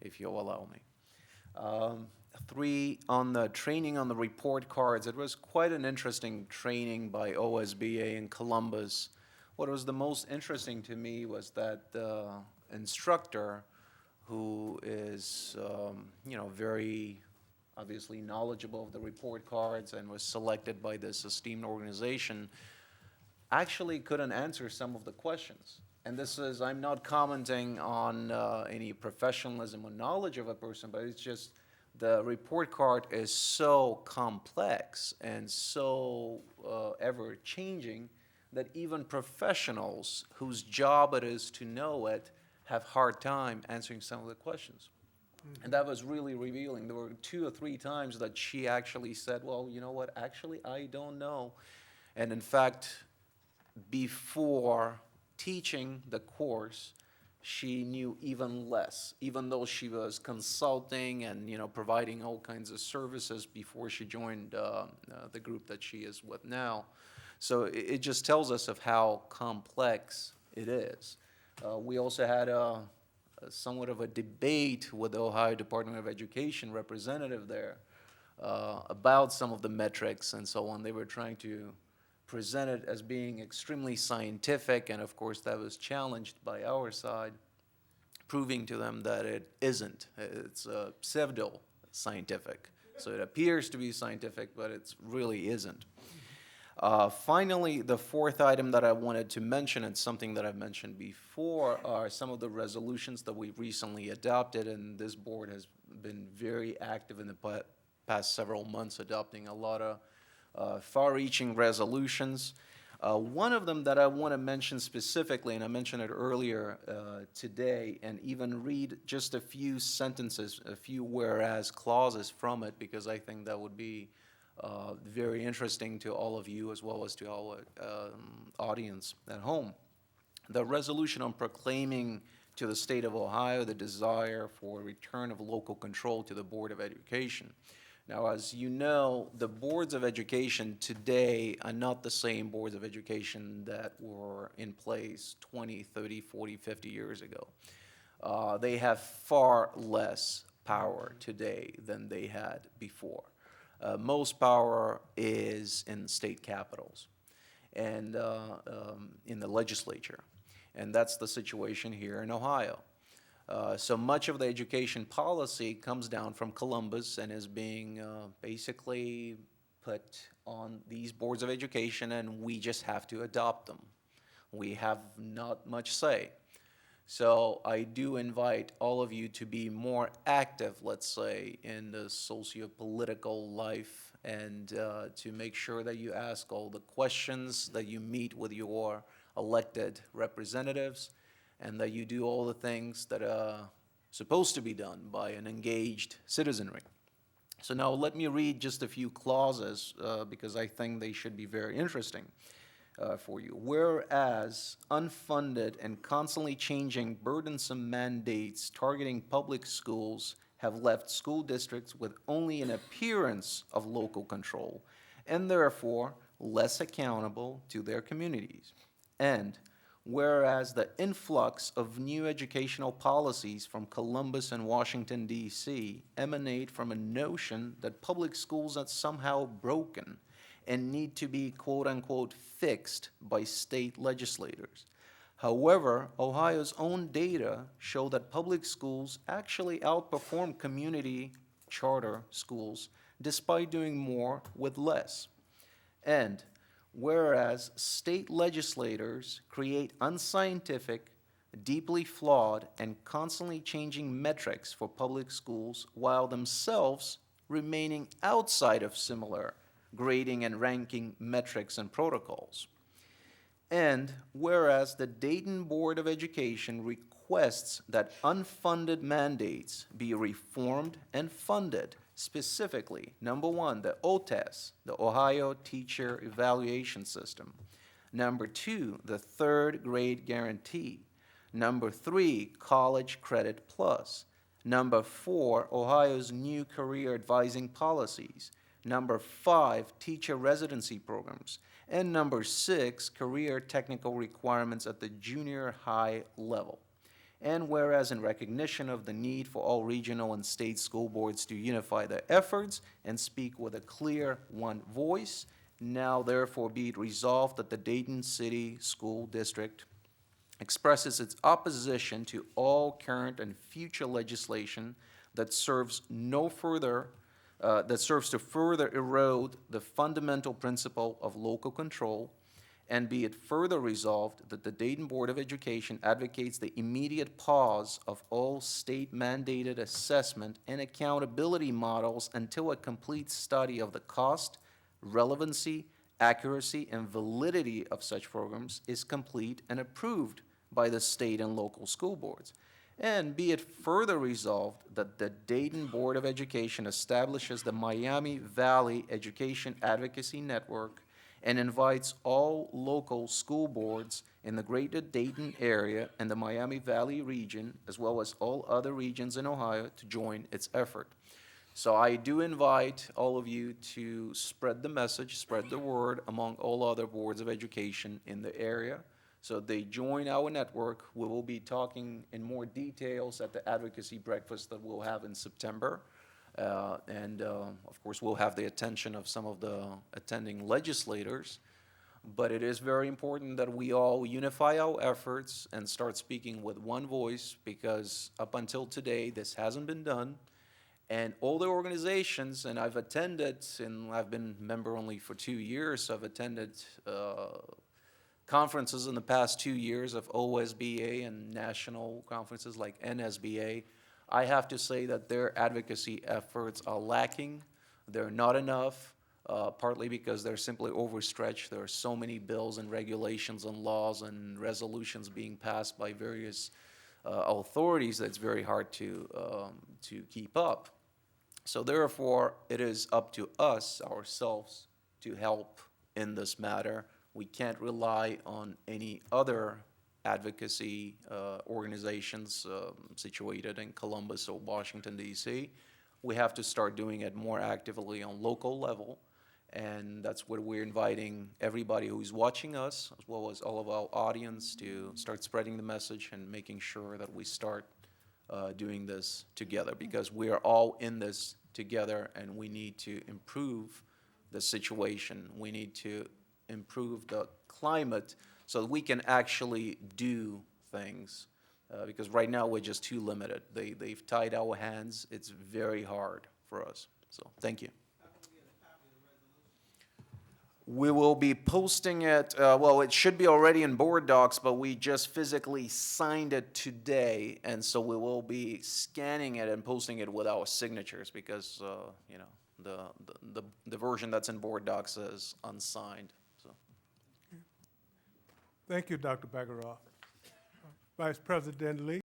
if you'll allow me. Three, on the training on the report cards, it was quite an interesting training by OSBA in Columbus. What was the most interesting to me was that the instructor, who is, very obviously knowledgeable of the report cards and was selected by this esteemed organization, actually couldn't answer some of the questions. And this is, I'm not commenting on any professionalism or knowledge of a person, but it's just the report card is so complex and so ever changing that even professionals whose job it is to know it have hard time answering some of the questions. And that was really revealing. There were 2 or 3 times that she actually said, well, you know what, actually, I don't know. And in fact, before teaching the course, she knew even less, even though she was consulting and providing all kinds of services before she joined the group that she is with now. So it just tells us of how complex it is. We also had somewhat of a debate with the Ohio Department of Education representative there about some of the metrics and so on. They were trying to present it as being extremely scientific, and of course that was challenged by our side, proving to them that it isn't. It's pseudo-scientific. So it appears to be scientific, but it really isn't. Finally, the fourth item that I wanted to mention, and something that I've mentioned before, are some of the resolutions that we recently adopted, and this board has been very active in the past several months, adopting a lot of far-reaching resolutions. One of them that I want to mention specifically, and I mentioned it earlier today, and even read just a few sentences, a few whereas clauses from it, because I think that would be very interesting to all of you as well as to our audience at home. The resolution on proclaiming to the state of Ohio the desire for return of local control to the Board of Education. Now, as you know, the boards of education today are not the same boards of education that were in place 20, 30, 40, 50 years ago. They have far less power today than they had before. Most power is in state capitals and in the legislature. And that's the situation here in Ohio. So much of the education policy comes down from Columbus and is being basically put on these boards of education, and we just have to adopt them. We have not much say. So I do invite all of you to be more active, let's say, in the socio-political life, and to make sure that you ask all the questions, that you meet with your elected representatives, and that you do all the things that are supposed to be done by an engaged citizenry. So now let me read just a few clauses because I think they should be very interesting for you. Whereas unfunded and constantly changing burdensome mandates targeting public schools have left school districts with only an appearance of local control and therefore less accountable to their communities. And whereas the influx of new educational policies from Columbus and Washington, D.C. emanate from a notion that public schools are somehow broken and need to be quote-unquote fixed by state legislators. However, Ohio's own data show that public schools actually outperform community charter schools despite doing more with less. And whereas state legislators create unscientific, deeply flawed, and constantly changing metrics for public schools while themselves remaining outside of similar grading and ranking metrics and protocols. And whereas the Dayton Board of Education requests that unfunded mandates be reformed and funded, specifically, number one, the OTES, the Ohio Teacher Evaluation System. Number two, the third grade guarantee. Number three, College Credit Plus. Number four, Ohio's new career advising policies. Number five, teacher residency programs. And number six, career technical requirements at the junior high level. And whereas in recognition of the need for all regional and state school boards to unify their efforts and speak with a clear one voice, now therefore be it resolved that the Dayton City School District expresses its opposition to all current and future legislation that serves no further, that serves to further erode the fundamental principle of local control, and be it further resolved that the Dayton Board of Education advocates the immediate pause of all state-mandated assessment and accountability models until a complete study of the cost, relevancy, accuracy, and validity of such programs is complete and approved by the state and local school boards. And be it further resolved that the Dayton Board of Education establishes the Miami Valley Education Advocacy Network and invites all local school boards in the greater Dayton area and the Miami Valley region, as well as all other regions in Ohio, to join its effort. So I do invite all of you to spread the message, spread the word among all other boards of education in the area. So they join our network. We will be talking in more details at the advocacy breakfast that we'll have in September. Of course, we'll have the attention of some of the attending legislators. But it is very important that we all unify our efforts and start speaking with one voice, because up until today, this hasn't been done. And all the organizations, and I've attended, and I've been member only for 2 years, so I've attended conferences in the past 2 years of OSBA and national conferences like NSBA. I have to say that their advocacy efforts are lacking. They're not enough, partly because they're simply overstretched. There are so many bills and regulations and laws and resolutions being passed by various authorities that it's very hard to keep up. So therefore, it is up to us, ourselves, to help in this matter. We can't rely on any other advocacy organizations situated in Columbus or Washington, D.C. We have to start doing it more actively on local level, and that's what we're inviting everybody who's watching us, as well as all of our audience, to start spreading the message and making sure that we start doing this together, because we are all in this together, and we need to improve the situation. We need to improve the climate so that we can actually do things, because right now we're just too limited. They've tied our hands. It's very hard for us. So thank you. We will be posting it, well, it should be already in board docs, but we just physically signed it today, and so we will be scanning it and posting it with our signatures, because, you know, the version that's in board docs is unsigned. So. Thank you, Dr. Baguirov. Vice President Lee.